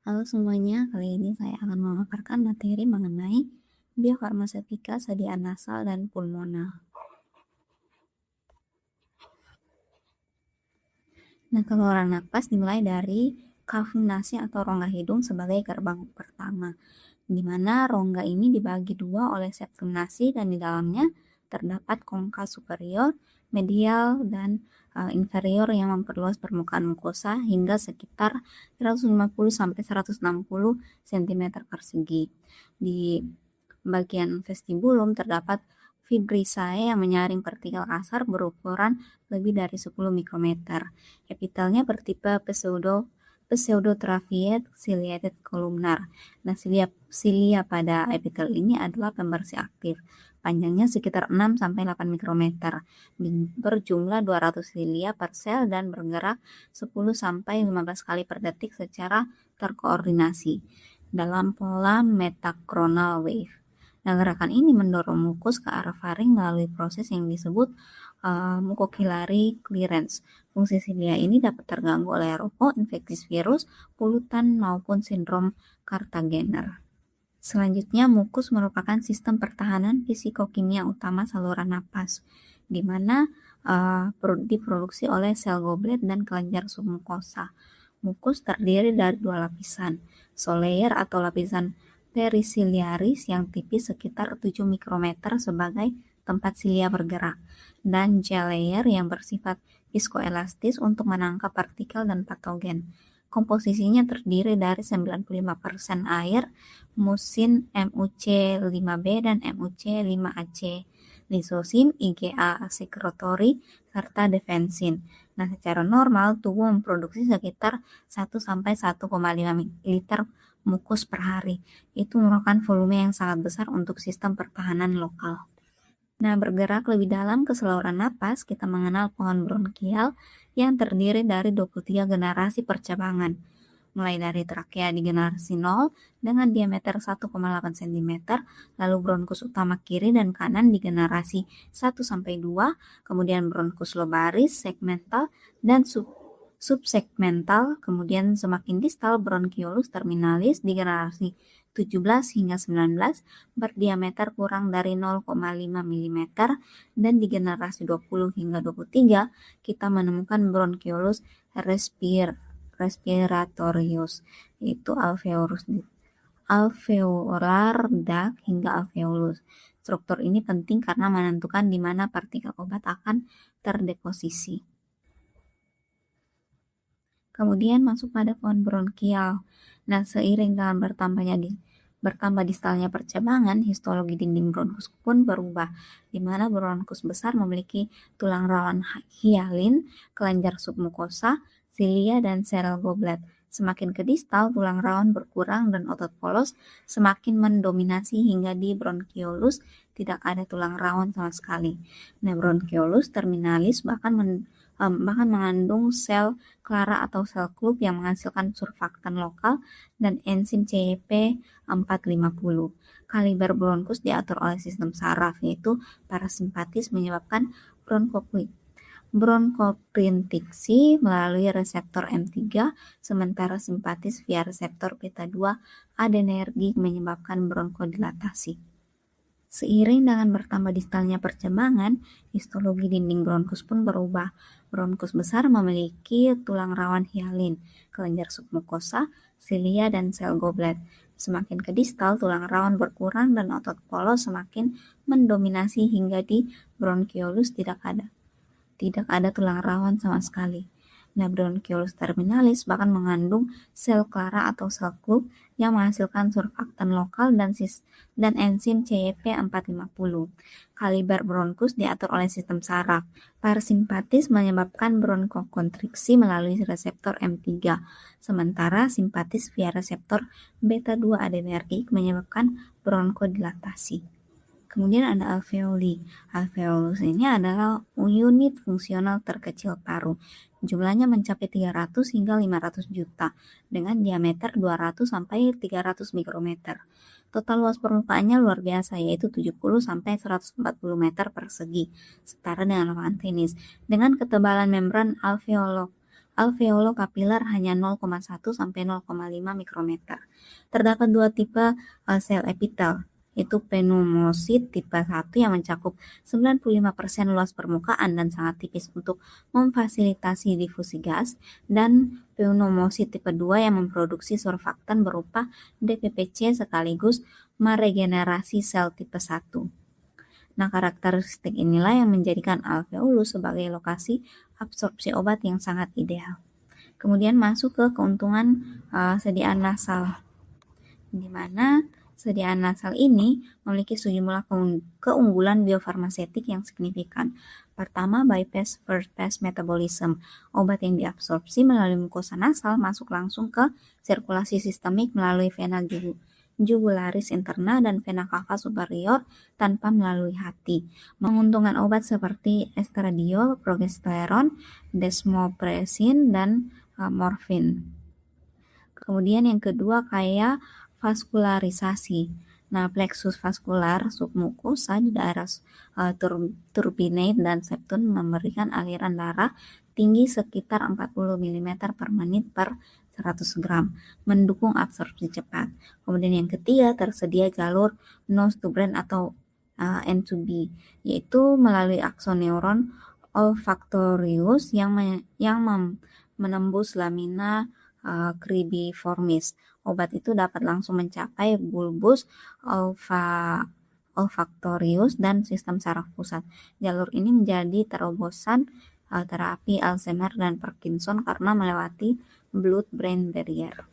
Halo semuanya, kali ini saya akan memaparkan materi mengenai biofarmaseutika sediaan nasal dan pulmonal. Nah, keluaran napas dimulai dari kalfunasi atau rongga hidung sebagai gerbang pertama, di mana rongga ini dibagi dua oleh septum nasi dan di dalamnya terdapat kongka superior, medial, dan inferior yang memperluas permukaan mukosa hingga sekitar 150-160 cm persegi. Di bagian vestibulum terdapat fibrisae yang menyaring partikel kasar berukuran lebih dari 10 mikrometer. Epitelnya bertipe pseudotracheate ciliated columnar. Nah, silia pada epitel ini adalah pembersih aktif. Panjangnya sekitar 6-8 mikrometer, berjumlah 200 silia per sel dan bergerak 10-15 kali per detik secara terkoordinasi dalam pola metachronal wave. Nah, gerakan ini mendorong mukus ke arah faring melalui proses yang disebut mucociliary clearance. Fungsi silia ini dapat terganggu oleh rokok, infeksi virus, polutan, maupun sindrom Cartagener. Selanjutnya, mukus merupakan sistem pertahanan fisikokimia utama saluran napas, di mana diproduksi oleh sel goblet dan kelenjar submukosa. Mukus terdiri dari dua lapisan, solayer atau lapisan perisiliaris yang tipis sekitar 7 mikrometer sebagai tempat silia bergerak, dan gel layer yang bersifat viskoelastis untuk menangkap partikel dan patogen. Komposisinya terdiri dari 95% air, musin MuC5B dan MuC5AC, lisosim, IgA secretory, serta defensin. Nah, secara normal tubuh memproduksi sekitar 1-1,5 liter mukus per hari. Itu merupakan volume yang sangat besar untuk sistem pertahanan lokal. Nah, bergerak lebih dalam ke saluran napas, kita mengenal pohon bronkial yang terdiri dari 23 generasi percabangan, mulai dari trakea di generasi 0 dengan diameter 1,8 cm, lalu bronkus utama kiri dan kanan di generasi 1-2, kemudian bronkus lobaris, segmental, dan subsegmental, kemudian semakin distal bronchiolus terminalis di generasi 17 hingga 19 berdiameter kurang dari 0,5 mm, dan di generasi 20 hingga 23 kita menemukan bronchiolus respiratorius, yaitu alveolar duct hingga alveolus. Struktur ini penting karena menentukan di mana partikel obat akan terdeposisi. Kemudian masuk pada pohon bronkial. Nah, seiring dengan bertambah distalnya percabangan, histologi dinding bronkus pun berubah, di mana bronkus besar memiliki tulang rawan hialin, kelenjar submukosa, silia, dan sel goblet. Semakin ke distal, tulang rawan berkurang dan otot polos semakin mendominasi hingga di bronchiolus tidak ada tulang rawan sama sekali. Nah, bronchiolus terminalis bahkan mengandung sel Clara atau sel klub yang menghasilkan surfaktan lokal dan enzim CYP 450. Kaliber bronkus diatur oleh sistem saraf, yaitu parasimpatis menyebabkan bronkoprintiksi melalui reseptor M3, sementara simpatis via reseptor beta 2 adrenergic menyebabkan bronkodilatasi. Seiring dengan bertambah distalnya percabangan, histologi dinding bronkus pun berubah. Bronkus besar memiliki tulang rawan hialin, kelenjar submukosa, silia, dan sel goblet. Semakin ke distal, tulang rawan berkurang dan otot polos semakin mendominasi hingga di bronchiolus tidak ada tulang rawan sama sekali. Nah, bronchiolus terminalis bahkan mengandung sel Clara atau sel klub yang menghasilkan surfaktan lokal dan enzim CYP 450. Kaliber bronkus diatur oleh sistem saraf. Parasimpatis menyebabkan bronkokontriksi melalui reseptor M3, sementara simpatis via reseptor beta 2 adrenergic menyebabkan bronkodilatasi. Kemudian ada alveoli. Alveolus ini adalah unit fungsional terkecil paru. Jumlahnya mencapai 300 hingga 500 juta dengan diameter 200 sampai 300 mikrometer. Total luas permukaannya luar biasa, yaitu 70 sampai 140 meter persegi, setara dengan lapangan tenis. Dengan ketebalan membran alveolo-kapiler hanya 0,1 sampai 0,5 mikrometer. Terdapat dua tipe sel epitel, yaitu pneumosit tipe 1 yang mencakup 95% luas permukaan dan sangat tipis untuk memfasilitasi difusi gas, dan pneumosit tipe 2 yang memproduksi surfaktan berupa DPPC sekaligus meregenerasi sel tipe 1. Nah, karakteristik inilah yang menjadikan alveolus sebagai lokasi absorpsi obat yang sangat ideal. Kemudian masuk ke keuntungan sediaan nasal, di mana sediaan nasal ini memiliki sejumlah keunggulan biofarmasetik yang signifikan. Pertama, bypass first pass metabolism. Obat yang diabsorpsi melalui mukosa nasal masuk langsung ke sirkulasi sistemik melalui vena jugularis interna dan vena cava superior tanpa melalui hati. Menguntungkan obat seperti estradiol, progesteron, desmopressin, dan morfin. Kemudian yang kedua kayak vaskularisasi. Nah, plexus vaskular submukosa di daerah turbinate dan septum memberikan aliran darah tinggi sekitar 40 mm per menit per 100 gram, mendukung absorpsi cepat. Kemudian yang ketiga, tersedia jalur nose to brain atau N2B, yaitu melalui aksoneuron olfactorius yang menembus lamina cribriformis. Obat itu dapat langsung mencapai bulbus olfactorius dan sistem saraf pusat. Jalur ini menjadi terobosan terapi Alzheimer dan Parkinson karena melewati blood-brain barrier.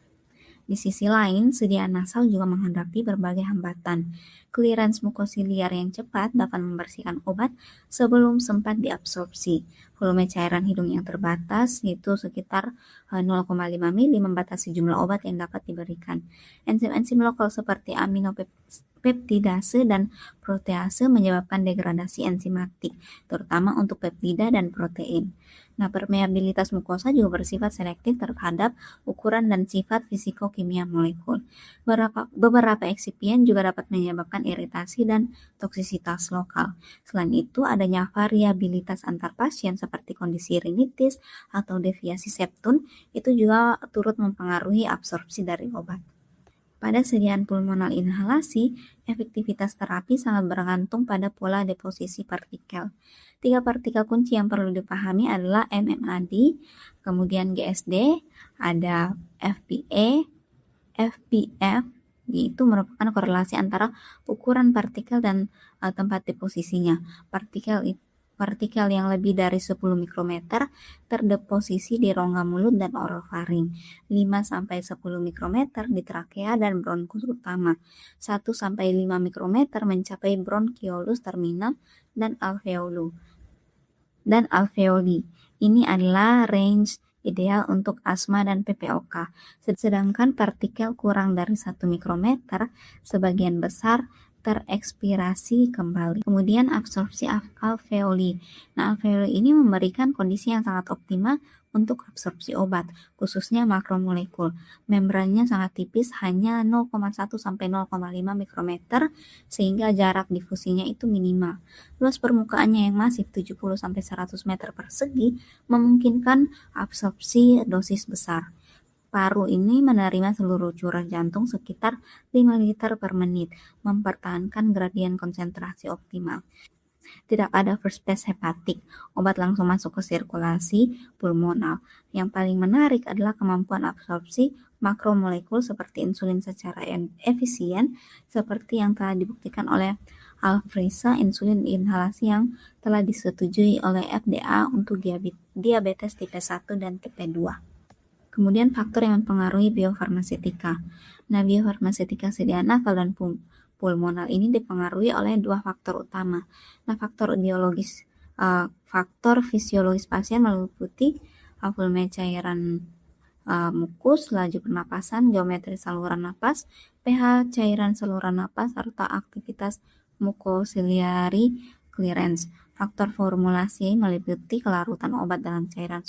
Di sisi lain, sediaan nasal juga menghadapi berbagai hambatan. Clearance mukosiliar yang cepat dapat membersihkan obat sebelum sempat diabsorpsi. Volume cairan hidung yang terbatas, yaitu sekitar 0,5 mili, membatasi jumlah obat yang dapat diberikan. Enzim-enzim lokal seperti aminopeptidase dan protease menyebabkan degradasi enzimatik, terutama untuk peptida dan protein. Nah, permeabilitas mukosa juga bersifat selektif terhadap ukuran dan sifat fisikokimia molekul. Beberapa eksipien juga dapat menyebabkan iritasi dan toksisitas lokal. Selain itu, adanya variabilitas antar pasien seperti kondisi rinitis atau deviasi septum itu juga turut mempengaruhi absorpsi dari obat. Pada sediaan pulmonal inhalasi, efektivitas terapi sangat bergantung pada pola deposisi partikel. 3 partikel kunci yang perlu dipahami adalah MMAD, kemudian GSD, ada FPA, FPF, yaitu merupakan korelasi antara ukuran partikel dan tempat deposisinya. Partikel yang lebih dari 10 mikrometer terdeposisi di rongga mulut dan orofaring, 5-10 mikrometer di trakea dan bronkus utama, 1-5 mikrometer mencapai bronkiolus terminal dan alveoli. Ini adalah range ideal untuk asma dan PPOK. Sedangkan partikel kurang dari 1 mikrometer sebagian besar terekspirasi kembali. Kemudian absorpsi alveoli. Nah, alveoli ini memberikan kondisi yang sangat optimal untuk absorpsi obat, khususnya makromolekul. Membrannya sangat tipis, hanya 0,1 sampai 0,5 mikrometer, sehingga jarak difusinya itu minimal. Luas permukaannya yang masif 70 sampai 100 meter persegi memungkinkan absorpsi dosis besar. Paru ini menerima seluruh curah jantung sekitar 5 liter per menit, mempertahankan gradien konsentrasi optimal. Tidak ada first pass hepatik, obat langsung masuk ke sirkulasi pulmonal. Yang paling menarik adalah kemampuan absorpsi makromolekul seperti insulin secara efisien, seperti yang telah dibuktikan oleh Alfrisa, insulin inhalasi yang telah disetujui oleh FDA untuk diabetes tipe 1 dan tipe 2. Kemudian faktor yang mempengaruhi biofarmasetika. Nah, biofarmasetika sediaan nasal dan pulmonal ini dipengaruhi oleh dua faktor utama. Nah, faktor fisiologis pasien meliputi volume cairan mukus, laju pernapasan, geometri saluran napas, pH cairan saluran napas, serta aktivitas mukosiliary clearance. Faktor formulasi meliputi kelarutan obat dalam cairan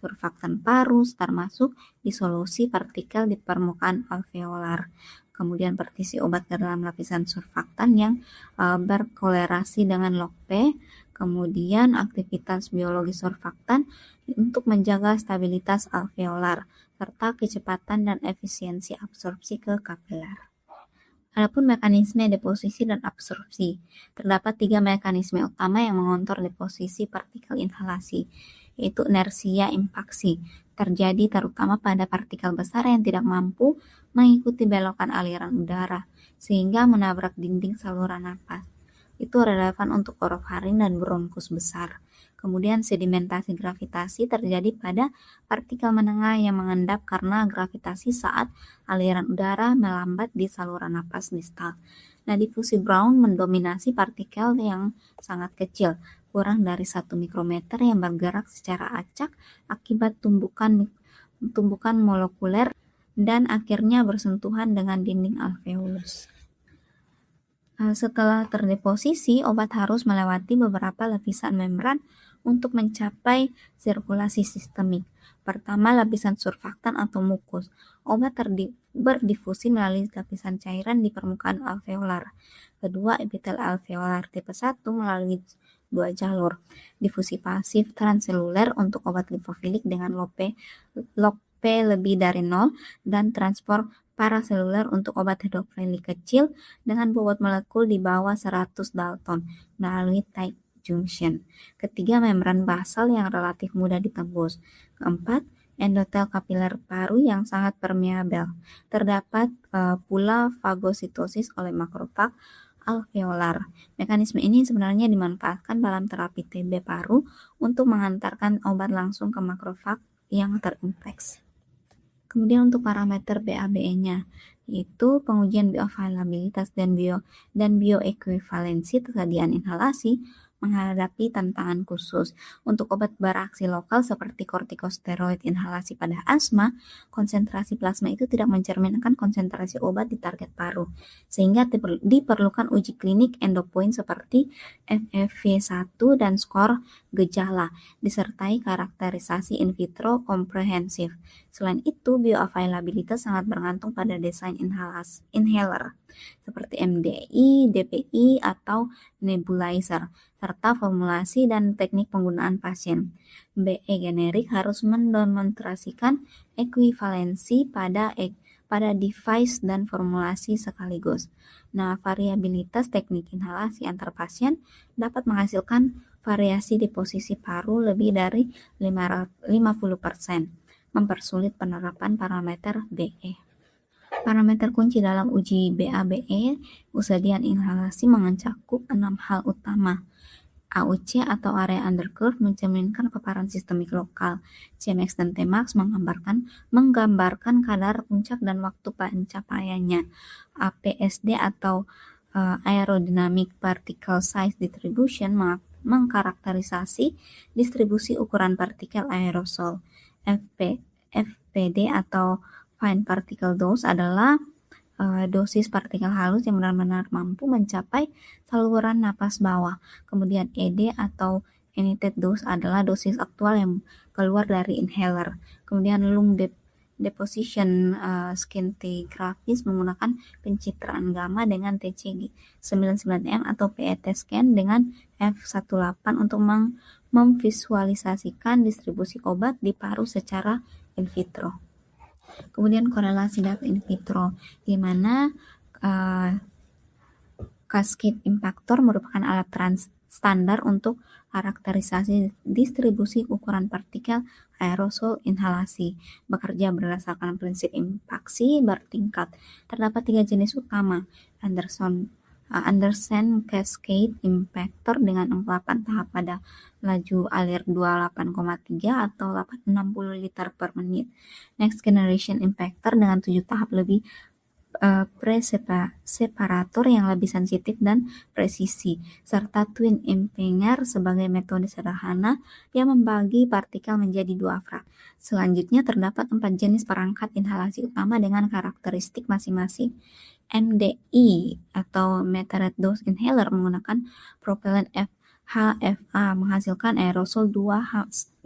surfaktan paru, termasuk disolusi partikel di permukaan alveolar. Kemudian partisi obat ke dalam lapisan surfaktan yang berkolerasi dengan log P. Kemudian aktivitas biologi surfaktan untuk menjaga stabilitas alveolar serta kecepatan dan efisiensi absorpsi ke kapiler. Adapun mekanisme deposisi dan absorpsi, terdapat 3 mekanisme utama yang mengontrol deposisi partikel inhalasi, yaitu inersia impaksi, terjadi terutama pada partikel besar yang tidak mampu mengikuti belokan aliran udara, sehingga menabrak dinding saluran napas. Itu relevan untuk orofaring dan bronkus besar. Kemudian sedimentasi gravitasi terjadi pada partikel menengah yang mengendap karena gravitasi saat aliran udara melambat di saluran napas distal. Nah, difusi Brown mendominasi partikel yang sangat kecil, kurang dari 1 mikrometer yang bergerak secara acak akibat tumbukan molekuler dan akhirnya bersentuhan dengan dinding alveolus. Setelah terdeposisi, obat harus melewati beberapa lapisan membran untuk mencapai sirkulasi sistemik. Pertama, lapisan surfaktan atau mukus. Obat berdifusi melalui lapisan cairan di permukaan alveolar. Kedua, epitel alveolar tipe 1 melalui 2 jalur. Difusi pasif transseluler untuk obat lipofilik dengan log P lebih dari 0 dan transport paraseluler untuk obat hidrofilik kecil dengan bobot molekul di bawah 100 Dalton melalui tight junction. Ketiga, membran basal yang relatif mudah ditembus. Keempat, endotel kapiler paru yang sangat permeabel. Terdapat pula fagositosis oleh makrofag alveolar. Mekanisme ini sebenarnya dimanfaatkan dalam terapi TB paru untuk mengantarkan obat langsung ke makrofag yang terinfeksi. Kemudian untuk parameter BABE-nya, yaitu pengujian bioavailabilitas dan bioekuivalensi tersediaan inhalasi menghadapi tantangan khusus. Untuk obat beraksi lokal seperti kortikosteroid inhalasi pada asma, konsentrasi plasma itu tidak mencerminkan konsentrasi obat di target paru, sehingga diperlukan uji klinik endpoint seperti FEV1 dan skor gejala, disertai karakterisasi in vitro komprehensif. Selain itu, bioavailabilitas sangat bergantung pada desain inhaler, seperti MDI, DPI, atau nebulizer, serta formulasi dan teknik penggunaan pasien. BE generik harus mendemonstrasikan ekuivalensi pada device dan formulasi sekaligus. Nah, variabilitas teknik inhalasi antar pasien dapat menghasilkan variasi di posisi paru lebih dari 50%, mempersulit penerapan parameter BE. Parameter kunci dalam uji BABE kesediaan inhalasi mencakup 6 hal utama. AUC atau area undercurve mencerminkan paparan sistemik lokal. Cmax dan Tmax menggambarkan kadar puncak dan waktu pencapaiannya. APSD atau Aerodynamic Particle Size Distribution mengkarakterisasi distribusi ukuran partikel aerosol. FPD atau Fine Particle Dose adalah dosis partikel halus yang benar-benar mampu mencapai saluran napas bawah. Kemudian ED atau emitted dose adalah dosis aktual yang keluar dari inhaler. Kemudian lung deposition scintigraphy menggunakan pencitraan gamma dengan TC 99M atau PET scan dengan F18 untuk memvisualisasikan distribusi obat di paru secara in vitro. Kemudian korelasi data in vitro, di mana cascade impactor merupakan alat standar untuk karakterisasi distribusi ukuran partikel aerosol inhalasi, bekerja berdasarkan prinsip impaksi bertingkat. Terdapat 3 jenis utama: Anderson Cascade Impactor dengan 8 tahap pada laju alir 28,3 atau 860 liter per menit. Next Generation Impactor dengan 7 tahap lebih separator yang lebih sensitif dan presisi, serta Twin Impenger sebagai metode sederhana yang membagi partikel menjadi 2 frak. Selanjutnya terdapat 4 jenis perangkat inhalasi utama dengan karakteristik masing-masing. MDI atau Metered Dose Inhaler menggunakan propellan HFA menghasilkan aerosol 2-6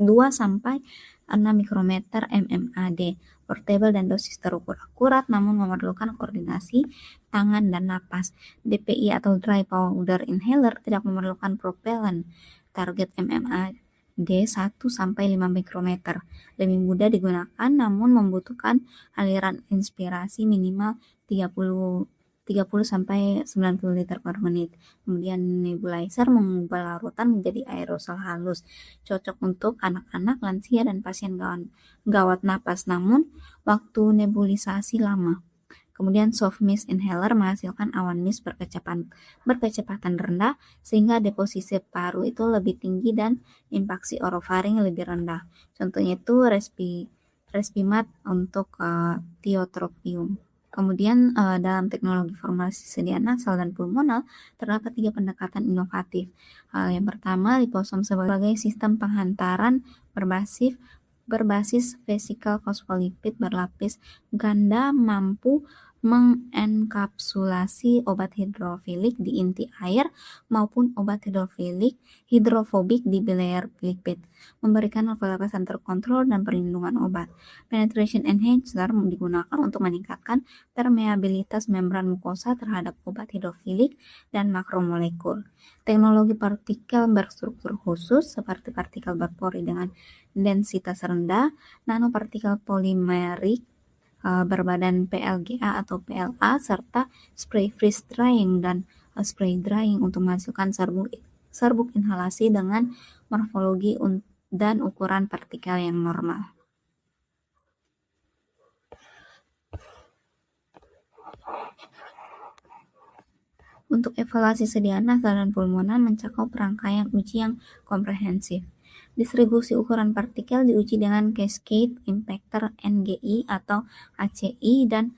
mikrometer mmAd, portable dan dosis terukur akurat namun memerlukan koordinasi tangan dan napas. DPI atau Dry Powder Inhaler tidak memerlukan propellan target MMAD 1-5 mikrometer. Lebih mudah digunakan namun membutuhkan aliran inspirasi minimal 30-90 liter per menit. Kemudian nebulizer mengubah larutan menjadi aerosol halus, cocok untuk anak-anak, lansia, dan pasien gawat napas, namun waktu nebulisasi lama. Kemudian soft mist inhaler menghasilkan awan mist berkecepatan rendah sehingga deposisi paru itu lebih tinggi dan impaksi orofaring lebih rendah. Contohnya itu Respimat untuk tiotropium. Kemudian dalam teknologi formulasi sedia nasal dan pulmonal terdapat 3 pendekatan inovatif. Yang pertama, liposom sebagai sistem penghantaran berbasis vesikel fosfolipid berlapis ganda mampu mengenkapsulasi obat hidrofilik di inti air maupun obat hidrofobik di bilayer lipid, memberikan level-level terkontrol dan perlindungan obat. Penetration enhancer digunakan untuk meningkatkan permeabilitas membran mukosa terhadap obat hidrofilik dan makromolekul. Teknologi partikel berstruktur khusus seperti partikel berpori dengan densitas rendah, nanopartikel polimerik berbadan PLGA atau PLA, serta spray freeze drying dan spray drying untuk menghasilkan serbuk inhalasi dengan morfologi dan ukuran partikel yang normal. Untuk evaluasi sedia nasal dan pulmonan mencakup rangkaian uji yang komprehensif. Distribusi ukuran partikel diuji dengan Cascade Impactor NGI atau ACI dan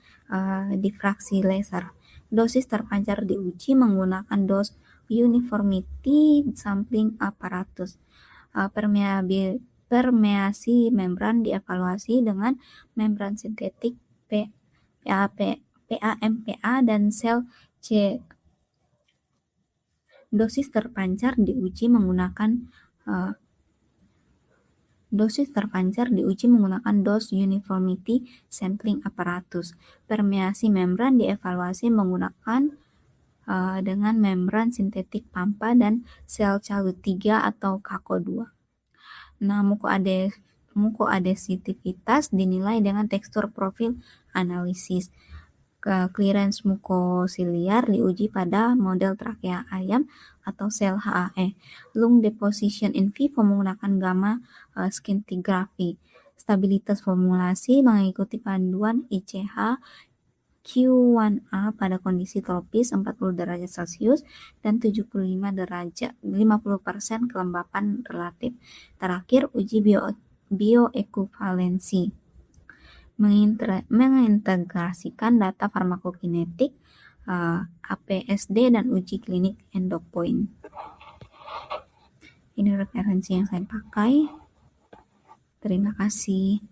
difraksi laser. Dosis terpancar diuji menggunakan dose uniformity sampling apparatus. Permeasi membran dievaluasi dengan membran sintetik PAMPA dan sel C. Dosis terpancar diuji menggunakan dose uniformity sampling apparatus. Permeasi membran dievaluasi menggunakan dengan membran sintetik PAMPA dan sel calut 3 atau KAKO2. Nah, mukoadhesivitas dinilai dengan tekstur profil analisis. Clearance mukosiliar diuji pada model trakea ayam atau sel HAE. Lung deposition in vivo menggunakan gamma scintigraphy. Stabilitas formulasi mengikuti panduan ICH Q1A pada kondisi tropis 40 derajat Celcius dan 50% kelembapan relatif. Terakhir, uji bioekuvalensi mengintegrasikan data farmakokinetik, APSD, dan uji klinik endpoint. Ini referensi yang saya pakai. Terima kasih.